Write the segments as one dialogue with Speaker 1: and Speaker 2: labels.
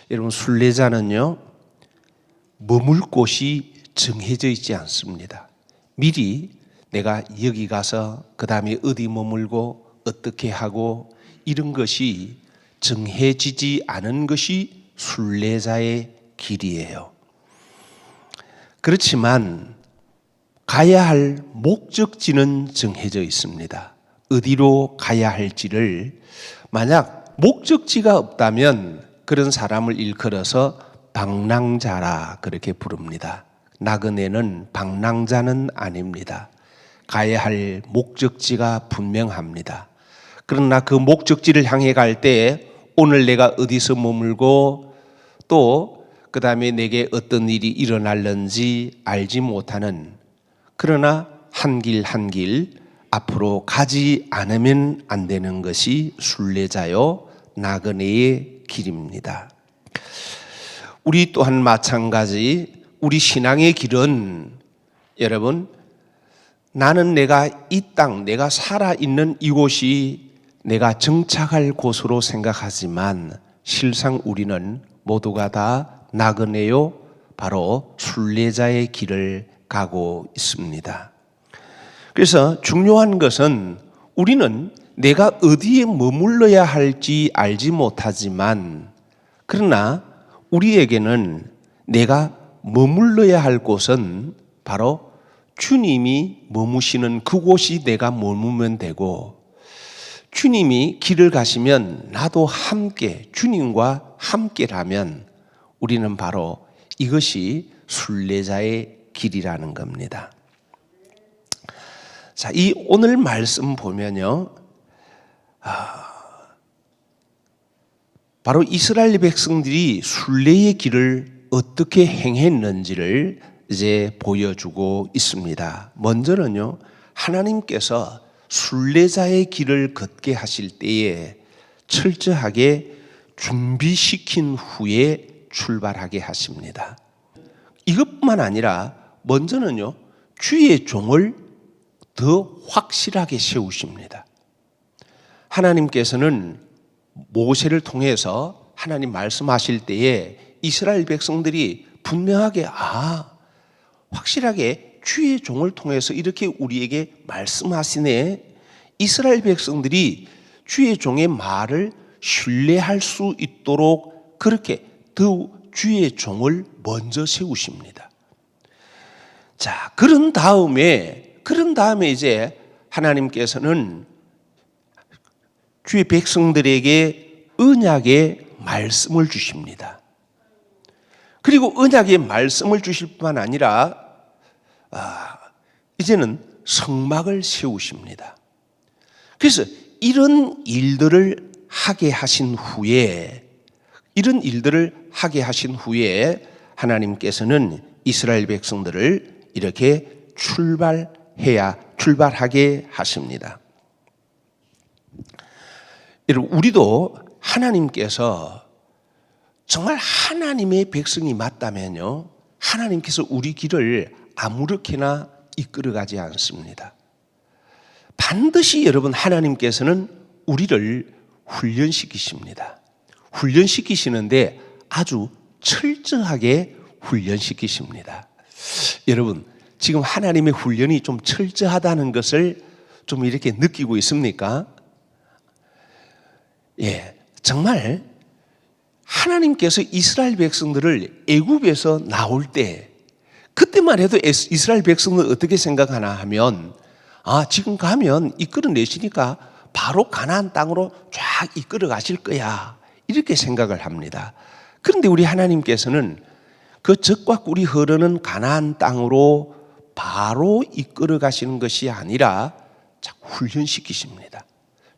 Speaker 1: 여러분, 순례자는요, 머물 곳이 정해져 있지 않습니다. 미리 내가 여기 가서 그 다음에 어디 머물고 어떻게 하고 이런 것이 정해지지 않은 것이 순례자의 길이에요. 그렇지만 가야 할 목적지는 정해져 있습니다. 어디로 가야 할지를, 만약 목적지가 없다면 그런 사람을 일컬어서 방랑자라 그렇게 부릅니다. 나그네는 방랑자는 아닙니다. 가야 할 목적지가 분명합니다. 그러나 그 목적지를 향해 갈 때 오늘 내가 어디서 머물고 또 그 다음에 내게 어떤 일이 일어날는지 알지 못하는, 그러나 한 길 한 길 앞으로 가지 않으면 안 되는 것이 순례자요 나그네의 길입니다. 우리 또한 마찬가지, 우리 신앙의 길은 여러분, 나는 내가 이 땅, 내가 살아있는 이곳이 내가 정착할 곳으로 생각하지만 실상 우리는 모두가 다 나그네요, 바로 순례자의 길을 가고 있습니다. 그래서 중요한 것은 우리는 내가 어디에 머물러야 할지 알지 못하지만, 그러나 우리에게는 내가 머물러야 할 곳은 바로 주님이 머무시는 그곳이 내가 머무면 되고, 주님이 길을 가시면 나도 함께, 주님과 함께라면 우리는 바로 이것이 순례자의 길이라는 겁니다. 자, 이 오늘 말씀 보면요, 바로 이스라엘 백성들이 순례의 길을 어떻게 행했는지를 이제 보여주고 있습니다. 먼저는요, 하나님께서 순례자의 길을 걷게 하실 때에 철저하게 준비시킨 후에 출발하게 하십니다. 이것뿐만 아니라 먼저는요, 주의 종을 더 확실하게 세우십니다. 하나님께서는 모세를 통해서 하나님 말씀하실 때에 이스라엘 백성들이 분명하게 확실하게 주의 종을 통해서 이렇게 우리에게 말씀하시네. 이스라엘 백성들이 주의 종의 말을 신뢰할 수 있도록 그렇게 더욱 주의 종을 먼저 세우십니다. 자, 그런 다음에 이제 하나님께서는 주의 백성들에게 언약의 말씀을 주십니다. 그리고 언약의 말씀을 주실 뿐만 아니라 이제는 성막을 세우십니다. 그래서 이런 일들을 하게 하신 후에 하나님께서는 이스라엘 백성들을 이렇게 출발하게 하십니다. 여러분, 우리도 하나님께서 정말 하나님의 백성이 맞다면요, 하나님께서 우리 길을 아무렇게나 이끌어가지 않습니다. 반드시 여러분, 하나님께서는 우리를 훈련시키십니다. 훈련시키시는데 아주 철저하게 훈련시키십니다. 여러분, 지금 하나님의 훈련이 좀 철저하다는 것을 좀 이렇게 느끼고 있습니까? 예, 정말 하나님께서 이스라엘 백성들을 애굽에서 나올 때, 그때만 해도 이스라엘 백성들은 어떻게 생각하나 하면, 지금 가면 이끌어내시니까 바로 가나안 땅으로 쫙 이끌어 가실 거야, 이렇게 생각을 합니다. 그런데 우리 하나님께서는 그 적과 꿀이 흐르는 가나안 땅으로 바로 이끌어 가시는 것이 아니라 자꾸 훈련시키십니다.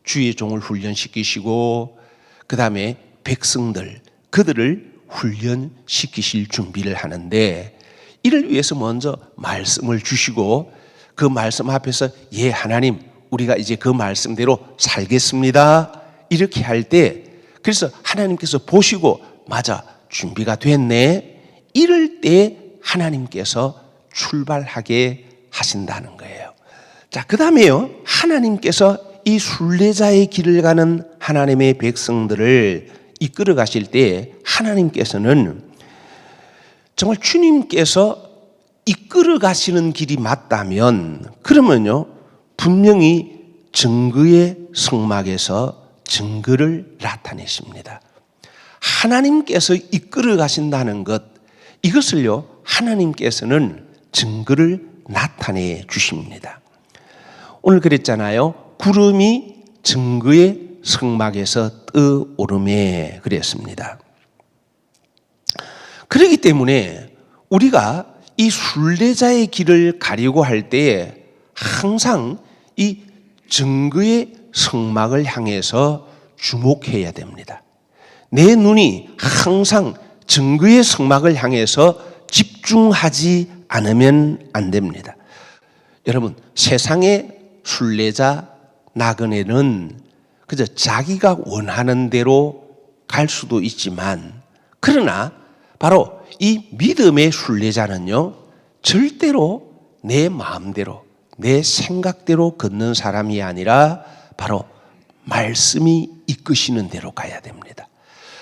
Speaker 1: 주의 종을 훈련시키시고 그 다음에 백성들, 그들을 훈련시키실 준비를 하는데, 이를 위해서 먼저 말씀을 주시고 그 말씀 앞에서 하나님, 우리가 이제 그 말씀대로 살겠습니다, 이렇게 할 때, 그래서 하나님께서 보시고 맞아, 준비가 됐네, 이럴 때 하나님께서 출발하게 하신다는 거예요. 자, 그 다음에요, 하나님께서 이 순례자의 길을 가는 하나님의 백성들을 이끌어 가실 때 하나님께서는 정말 주님께서 이끌어 가시는 길이 맞다면 그러면요 분명히 증거의 성막에서 증거를 나타내십니다. 하나님께서 이끌어 가신다는 것 이것을요 하나님께서는 증거를 나타내 주십니다. 오늘 그랬잖아요. 구름이 증거의 성막에서 떠오르매 그랬습니다. 그렇기 때문에 우리가 이 순례자의 길을 가려고 할 때에 항상 이 증거의 성막을 향해서 주목해야 됩니다. 내 눈이 항상 증거의 성막을 향해서 집중하지 않으면 안 됩니다. 여러분, 세상의 순례자 나그네는 그저 자기가 원하는 대로 갈 수도 있지만 그러나 바로 이 믿음의 순례자는요 절대로 내 마음대로 내 생각대로 걷는 사람이 아니라 바로 말씀이 이끄시는 대로 가야 됩니다.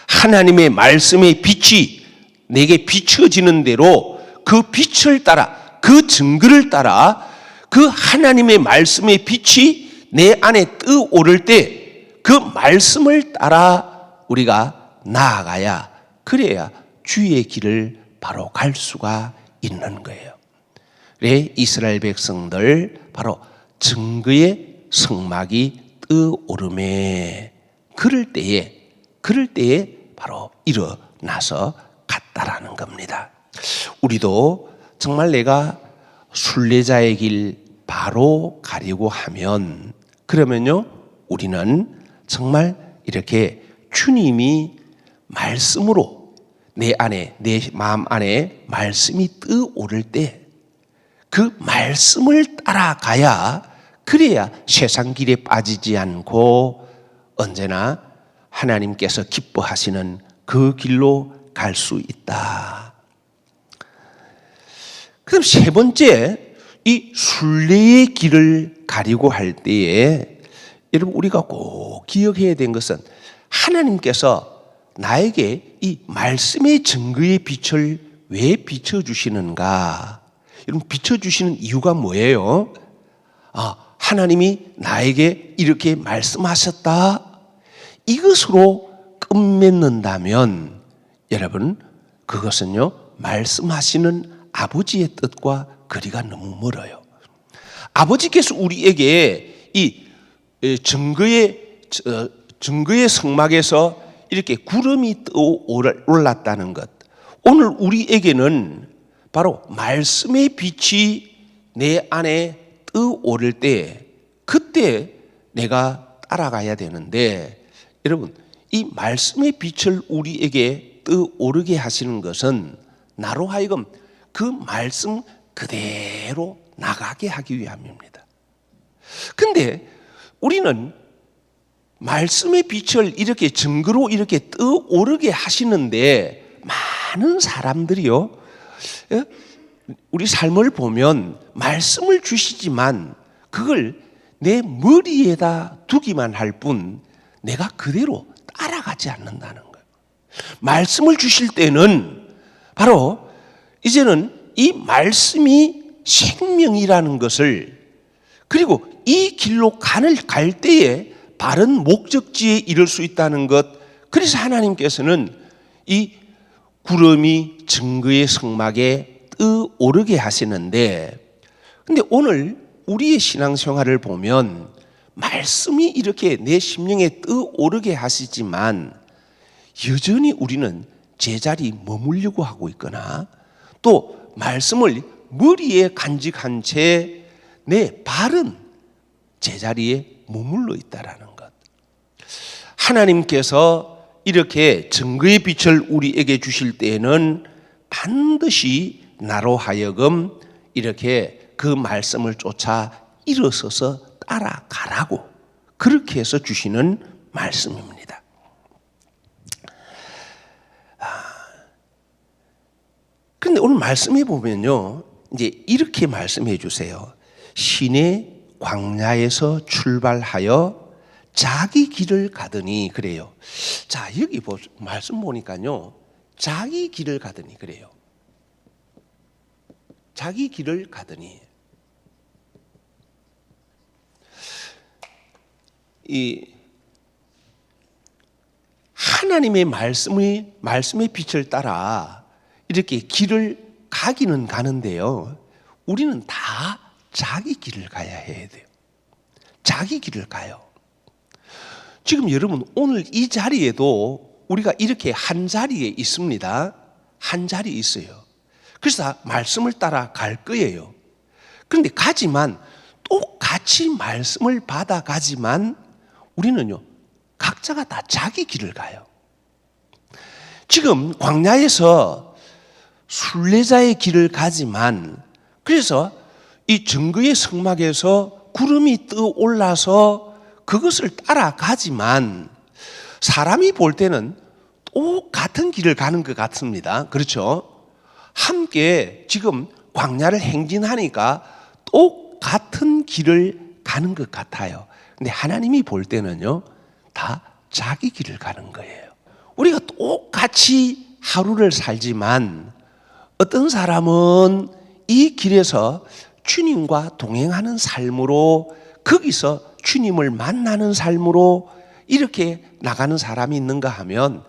Speaker 1: 하나님의 말씀의 빛이 내게 비춰지는 대로 그 빛을 따라 그 증거를 따라 그 하나님의 말씀의 빛이 내 안에 떠오를 때 그 말씀을 따라 우리가 나아가야 그래야 주의 길을 바로 갈 수가 있는 거예요. 그래 이스라엘 백성들 바로 증거의 성막이 떠오르매 그럴 때에 바로 일어나서 갔다라는 겁니다. 우리도 정말 내가 순례자의 길 바로 가려고 하면 그러면요 우리는 정말 이렇게 주님이 말씀으로 내 안에 내 마음 안에 말씀이 떠오를 때 그 말씀을 따라가야 그래야 세상 길에 빠지지 않고 언제나 하나님께서 기뻐하시는 그 길로 갈 수 있다. 그럼 세 번째 이 순례의 길을 가려고 할 때에 여러분 우리가 꼭 기억해야 된 것은 하나님께서 나에게 이 말씀의 증거의 빛을 왜 비춰주시는가? 여러분 비춰주시는 이유가 뭐예요? 하나님이 나에게 이렇게 말씀하셨다. 이것으로 끝맺는다면 여러분 그것은요 말씀하시는 아버지의 뜻과 거리가 너무 멀어요. 아버지께서 우리에게 이 증거의 성막에서 이렇게 구름이 떠올랐다는 것 오늘 우리에게는 바로 말씀의 빛이 내 안에 떠오를 때 그때 내가 따라가야 되는데 여러분 이 말씀의 빛을 우리에게 떠오르게 하시는 것은 나로 하여금 그 말씀 그대로 나가게 하기 위함입니다. 근데 우리는 말씀의 빛을 이렇게 증거로 이렇게 떠오르게 하시는데 많은 사람들이요 우리 삶을 보면 말씀을 주시지만 그걸 내 머리에다 두기만 할 뿐 내가 그대로 따라가지 않는다는 거예요. 말씀을 주실 때는 바로 이제는 이 말씀이 생명이라는 것을 그리고 이 길로 갈 때에 바른 목적지에 이를 수 있다는 것 그래서 하나님께서는 이 구름이 증거의 성막에 떠오르게 하시는데 근데 오늘 우리의 신앙생활을 보면 말씀이 이렇게 내 심령에 떠오르게 하시지만 여전히 우리는 제자리 머물려고 하고 있거나 또 말씀을 머리에 간직한 채 내 발은 제자리에 머물러 있다라는 것. 하나님께서 이렇게 증거의 빛을 우리에게 주실 때에는 반드시 나로 하여금 이렇게 그 말씀을 쫓아 일어서서 따라가라고 그렇게 해서 주시는 말씀입니다. 그런데 오늘 말씀해 보면요, 이제 이렇게 말씀해 주세요. 신의 광야에서 출발하여 자기 길을 가더니 그래요. 자, 여기 말씀 보니까요. 자기 길을 가더니 그래요. 자기 길을 가더니 이 하나님의 말씀의 빛을 따라 이렇게 길을 가기는 가는데요. 우리는 다 자기 길을 가야 해야 돼요. 자기 길을 가요. 지금 여러분 오늘 이 자리에도 우리가 이렇게 한 자리에 있습니다. 한 자리에 있어요. 그래서 말씀을 따라 갈 거예요. 그런데 가지만 똑같이 말씀을 받아가지만 우리는요 각자가 다 자기 길을 가요. 지금 광야에서 순례자의 길을 가지만 그래서 이 증거의 성막에서 구름이 떠올라서 그것을 따라가지만 사람이 볼 때는 똑같은 길을 가는 것 같습니다. 그렇죠? 함께 지금 광야를 행진하니까 똑같은 길을 가는 것 같아요. 근데 하나님이 볼 때는요 다 자기 길을 가는 거예요. 우리가 똑같이 하루를 살지만 어떤 사람은 이 길에서 주님과 동행하는 삶으로 거기서 주님을 만나는 삶으로 이렇게 나가는 사람이 있는가 하면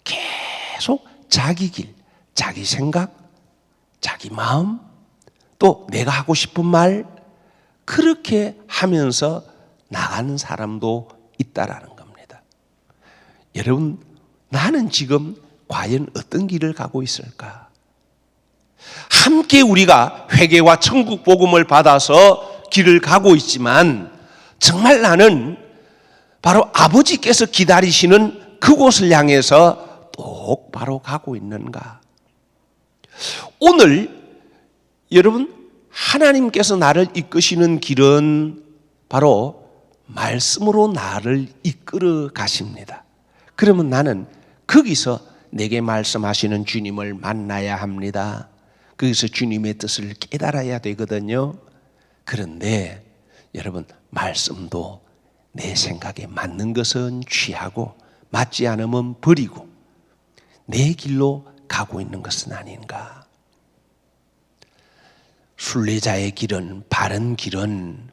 Speaker 1: 계속 자기 길, 자기 생각, 자기 마음, 또 내가 하고 싶은 말 그렇게 하면서 나가는 사람도 있다라는 겁니다. 여러분, 나는 지금 과연 어떤 길을 가고 있을까? 함께 우리가 회개와 천국 복음을 받아서 길을 가고 있지만 정말 나는 바로 아버지께서 기다리시는 그곳을 향해서 똑바로 가고 있는가? 오늘 여러분 하나님께서 나를 이끄시는 길은 바로 말씀으로 나를 이끌어 가십니다. 그러면 나는 거기서 내게 말씀하시는 주님을 만나야 합니다. 거기서 주님의 뜻을 깨달아야 되거든요. 그런데 여러분 말씀도 내 생각에 맞는 것은 취하고 맞지 않으면 버리고 내 길로 가고 있는 것은 아닌가. 순례자의 길은 바른 길은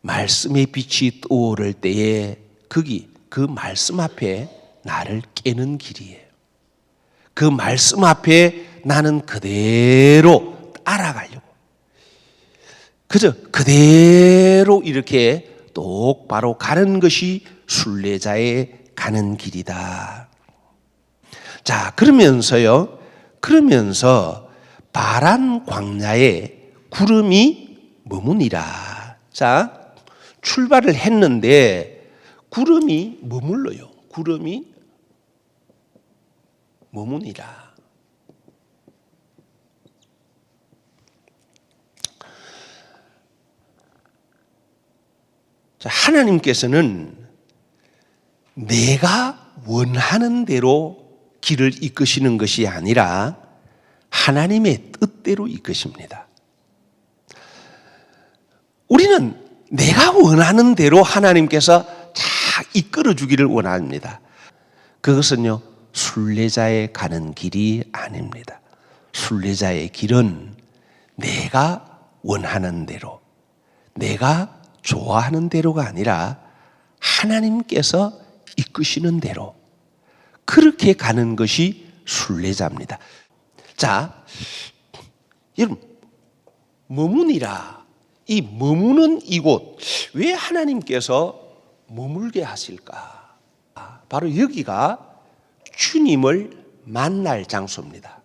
Speaker 1: 말씀의 빛이 떠오를 때에 거기 그 말씀 앞에 나를 깨는 길이에요. 그 말씀 앞에 나는 그대로 따라가려고 그저 그대로 이렇게 똑바로 가는 것이 순례자의 가는 길이다. 자, 그러면서 파란 광야에 구름이 머무니라. 자, 출발을 했는데 구름이 머물러요. 구름이 머무니라. 자, 하나님께서는 내가 원하는 대로 길을 이끄시는 것이 아니라 하나님의 뜻대로 이끄십니다. 우리는 내가 원하는 대로 하나님께서 잘 이끌어 주기를 원합니다. 그것은요 순례자의 가는 길이 아닙니다. 순례자의 길은 내가 원하는 대로, 내가 좋아하는 대로가 아니라 하나님께서 이끄시는 대로 그렇게 가는 것이 순례자입니다. 자, 여러분 머무니라. 이 머무는 이곳 왜 하나님께서 머물게 하실까? 바로 여기가 주님을 만날 장소입니다.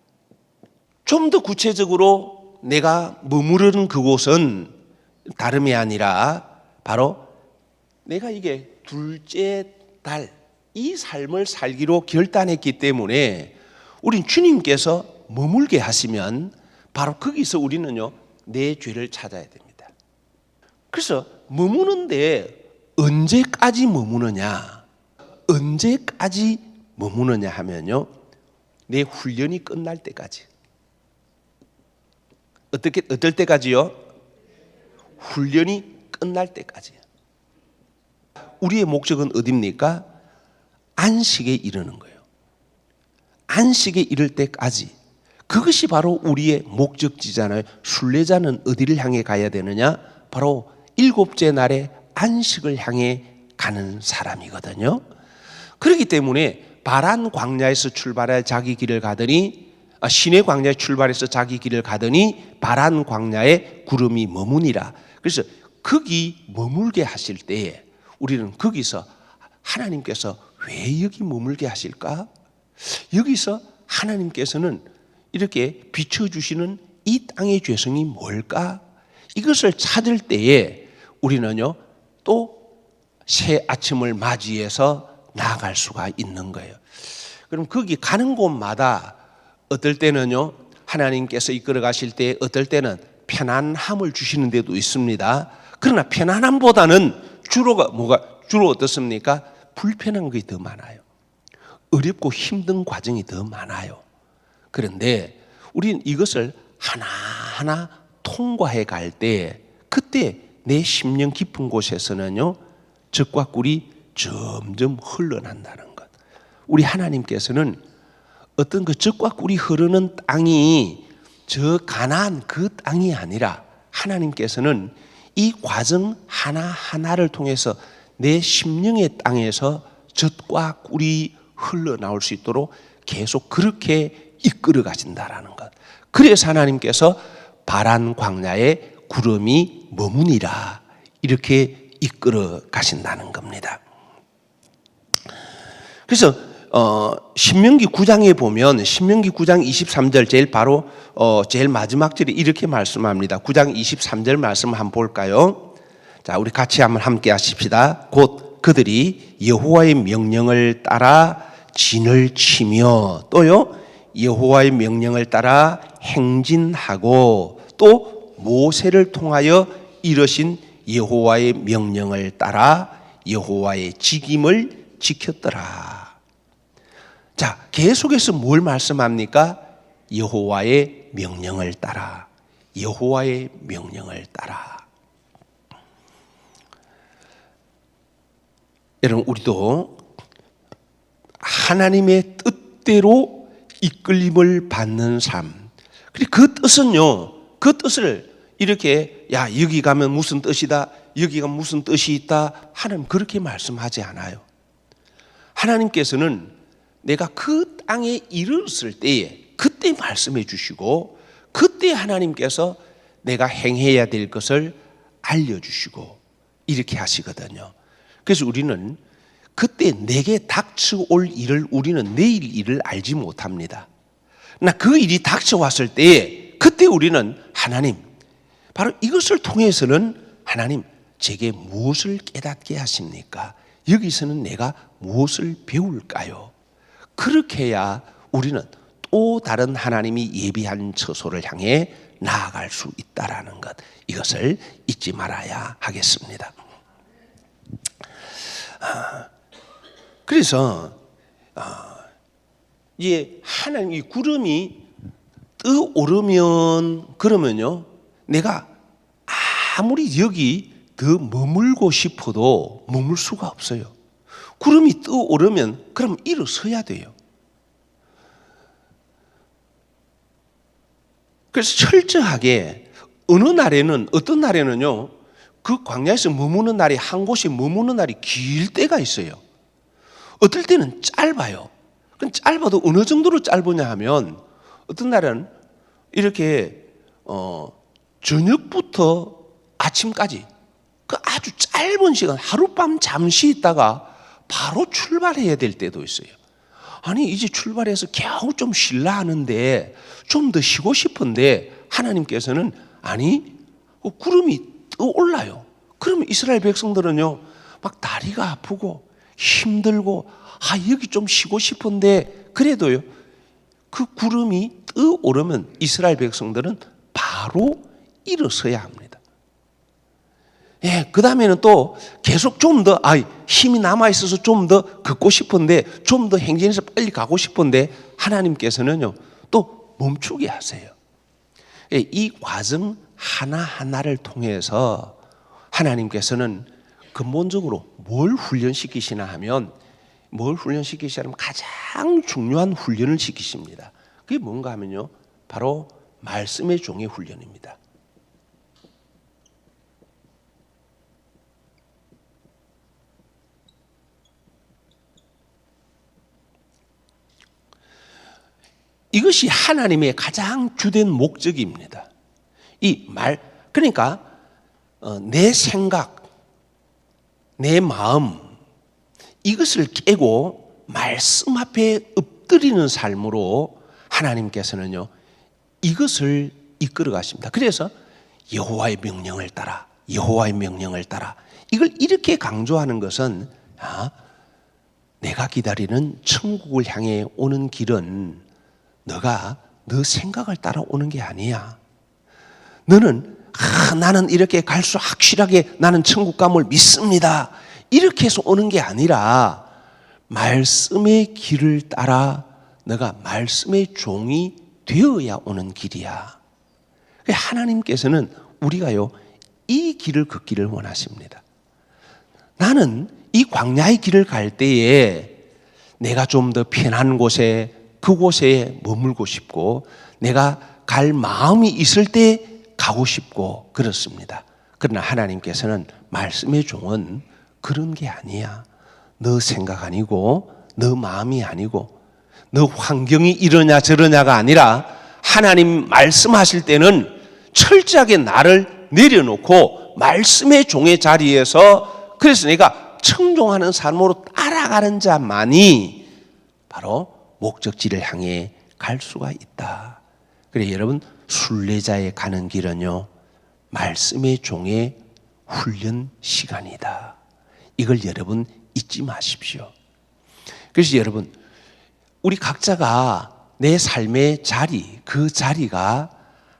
Speaker 1: 좀 더 구체적으로 내가 머무르는 그곳은 다름이 아니라 바로 내가 이게 둘째 달 이 삶을 살기로 결단했기 때문에 우린 주님께서 머물게 하시면 바로 거기서 우리는요 내 죄를 찾아야 됩니다. 그래서 머무는데 언제까지 머무느냐? 언제까지 머무느냐 하면요 내 훈련이 끝날 때까지. 어떨 때까지요? 훈련이 끝날 때까지. 우리의 목적은 어디입니까? 안식에 이르는 거예요. 안식에 이를 때까지. 그것이 바로 우리의 목적지잖아요. 순례자는 어디를 향해 가야 되느냐? 바로 일곱째 날에 안식을 향해 가는 사람이거든요. 그렇기 때문에 바란 광야에서 출발해 자기 길을 가더니 시내 광야에 출발해서 자기 길을 가더니 바란 광야에 구름이 머무니라. 그래서 거기 머물게 하실 때에 우리는 거기서 하나님께서 왜 여기 머물게 하실까? 여기서 하나님께서는 이렇게 비춰주시는 이 땅의 죄성이 뭘까? 이것을 찾을 때에 우리는요 또 새 아침을 맞이해서 나아갈 수가 있는 거예요. 그럼 거기 가는 곳마다 어떨 때는요 하나님께서 이끌어 가실 때 어떨 때는 편안함을 주시는 데도 있습니다. 그러나 편안함보다는 주로 어떻습니까? 불편한 것이 더 많아요. 어렵고 힘든 과정이 더 많아요. 그런데 우리는 이것을 하나하나 통과해 갈 때 그때 내 심령 깊은 곳에서는요 젖과 꿀이 점점 흘러난다는 것. 우리 하나님께서는 어떤 그 젖과 꿀이 흐르는 땅이 저 가나안 그 땅이 아니라 하나님께서는 이 과정 하나하나를 통해서 내 심령의 땅에서 젖과 꿀이 흘러나올 수 있도록 계속 그렇게 이끌어 가신다라는 것. 그래서 하나님께서 바란 광야에 구름이 머무니라 이렇게 이끌어 가신다는 겁니다. 그래서 신명기 9장에 보면 신명기 9장 23절 제일 마지막 절에 이렇게 말씀합니다. 9장 23절 말씀 한번 볼까요? 자, 우리 같이 한번 함께 하십시다. 곧 그들이 여호와의 명령을 따라 진을 치며 또요 여호와의 명령을 따라 행진하고 또 모세를 통하여 이르신 여호와의 명령을 따라 여호와의 직임을 지켰더라. 자, 계속해서 뭘 말씀합니까? 여호와의 명령을 따라, 여호와의 명령을 따라. 여러분, 우리도 하나님의 뜻대로 이끌림을 받는 삶. 그리고 그 뜻은요, 그 뜻을 이렇게 여기 가면 무슨 뜻이다, 여기가 무슨 뜻이 있다 하나님 그렇게 말씀하지 않아요. 하나님께서는 내가 그 땅에 이르렀을 때에 그때 말씀해 주시고 그때 하나님께서 내가 행해야 될 것을 알려주시고 이렇게 하시거든요. 그래서 우리는 그때 내게 닥쳐올 일을 우리는 내일 일을 알지 못합니다. 그러나 그 일이 닥쳐왔을 때에 그때 우리는 하나님 바로 이것을 통해서는 하나님 제게 무엇을 깨닫게 하십니까? 여기서는 내가 무엇을 배울까요? 그렇게 해야 우리는 또 다른 하나님이 예비한 처소를 향해 나아갈 수 있다라는 것, 이것을 잊지 말아야 하겠습니다. 그래서 이제 하나님 이 구름이 떠오르면 그러면요 내가 아무리 여기 더 머물고 싶어도 머물 수가 없어요. 구름이 떠오르면 그럼 일어서야 돼요. 그래서 철저하게 어느 날에는 어떤 날에는요 그 광야에서 머무는 날이 한 곳에 머무는 날이 길 때가 있어요. 어떨 때는 짧아요. 그럼 짧아도 어느 정도로 짧으냐 하면 어떤 날은 이렇게 저녁부터 아침까지 그 아주 짧은 시간 하룻밤 잠시 있다가 바로 출발해야 될 때도 있어요. 아니 이제 출발해서 겨우 좀 쉴라 하는데 좀 더 쉬고 싶은데 하나님께서는 아니 구름이 떠올라요. 그러면 이스라엘 백성들은요 막 다리가 아프고 힘들고 여기 좀 쉬고 싶은데 그래도요 그 구름이 떠오르면 이스라엘 백성들은 바로 일어서야 합니다. 예, 그 다음에는 또 계속 좀 더 힘이 남아있어서 좀 더 걷고 싶은데 좀 더 행진해서 빨리 가고 싶은데 하나님께서는요 또 멈추게 하세요. 예, 이 과정 하나하나를 통해서 하나님께서는 근본적으로 뭘 훈련시키시나 하면 가장 중요한 훈련을 시키십니다. 그게 뭔가 하면요, 바로 말씀의 종의 훈련입니다. 이것이 하나님의 가장 주된 목적입니다. 그러니까 내 생각, 내 마음, 이것을 깨고 말씀 앞에 엎드리는 삶으로 하나님께서는요, 이것을 이끌어 가십니다. 그래서 여호와의 명령을 따라, 여호와의 명령을 따라, 이걸 이렇게 강조하는 것은 내가 기다리는 천국을 향해 오는 길은 너가 너 생각을 따라오는 게 아니야. 너는 나는 이렇게 갈 수 확실하게 나는 천국감을 믿습니다, 이렇게 해서 오는 게 아니라 말씀의 길을 따라 너가 말씀의 종이 되어야 오는 길이야. 하나님께서는 우리가요, 이 길을 걷기를 원하십니다. 나는 이 광야의 길을 갈 때에 내가 좀 더 편한 곳에, 그곳에 머물고 싶고, 내가 갈 마음이 있을 때 가고 싶고 그렇습니다. 그러나 하나님께서는 말씀의 종은 그런 게 아니야. 너 생각 아니고, 너 마음이 아니고, 너 환경이 이러냐 저러냐가 아니라 하나님 말씀하실 때는 철저하게 나를 내려놓고 말씀의 종의 자리에서, 그래서 내가 청종하는 삶으로 따라가는 자만이 바로 목적지를 향해 갈 수가 있다. 그래 여러분, 순례자의 가는 길은요, 말씀의 종의 훈련 시간이다. 이걸 여러분 잊지 마십시오. 그래서 여러분, 우리 각자가 내 삶의 자리, 그 자리가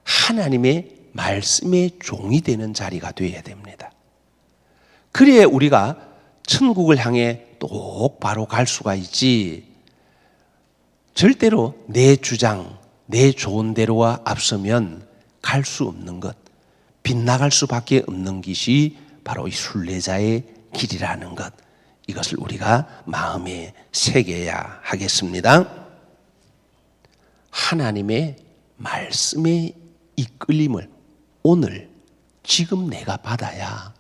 Speaker 1: 하나님의 말씀의 종이 되는 자리가 되어야 됩니다. 그래야 우리가 천국을 향해 똑바로 갈 수가 있지, 절대로 내 주장, 내 좋은 대로와 앞서면 갈 수 없는 것, 빗나갈 수밖에 없는 것이 바로 이 순례자의 길이라는 것, 이것을 우리가 마음에 새겨야 하겠습니다. 하나님의 말씀의 이끌림을 오늘 지금 내가 받아야,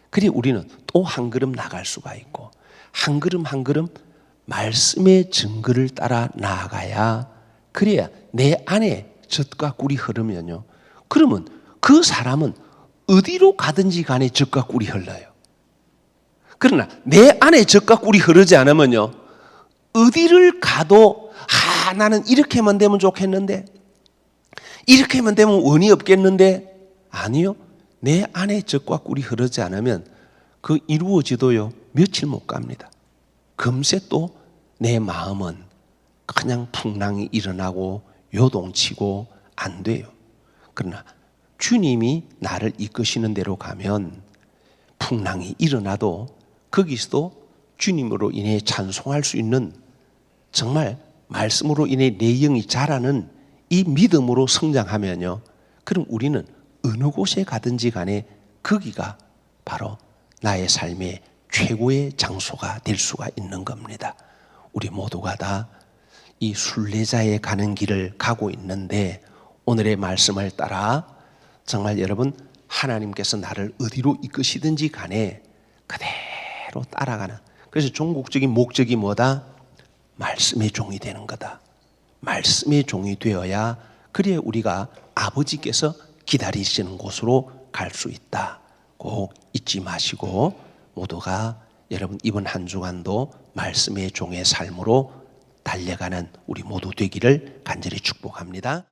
Speaker 1: 그래 우리는 또 한 걸음 나갈 수가 있고, 한 걸음 한 걸음 말씀의 증거를 따라 나아가야, 그래야 내 안에 젖과 꿀이 흐르면요, 그러면 그 사람은 어디로 가든지 간에 젖과 꿀이 흘러요. 그러나 내 안에 젖과 꿀이 흐르지 않으면요, 어디를 가도 나는 이렇게만 되면 좋겠는데, 이렇게만 되면 원이 없겠는데, 아니요, 내 안에 젖과 꿀이 흐르지 않으면 그 이루어지도요 며칠 못 갑니다. 금세 또 내 마음은 그냥 풍랑이 일어나고 요동치고 안 돼요. 그러나 주님이 나를 이끄시는 대로 가면 풍랑이 일어나도 거기서도 주님으로 인해 찬송할 수 있는, 정말 말씀으로 인해 내 영이 자라는 이 믿음으로 성장하면요, 그럼 우리는 어느 곳에 가든지 간에 거기가 바로 나의 삶의 최고의 장소가 될 수가 있는 겁니다. 우리 모두가 다 이 순례자의 가는 길을 가고 있는데, 오늘의 말씀을 따라 정말 여러분, 하나님께서 나를 어디로 이끄시든지 간에 그대로 따라가는, 그래서 종국적인 목적이 뭐다? 말씀의 종이 되는 거다. 말씀의 종이 되어야, 그래야 우리가 아버지께서 기다리시는 곳으로 갈 수 있다. 꼭 잊지 마시고 모두가 여러분 이번 한 주간도 말씀의 종의 삶으로 달려가는 우리 모두 되기를 간절히 축복합니다.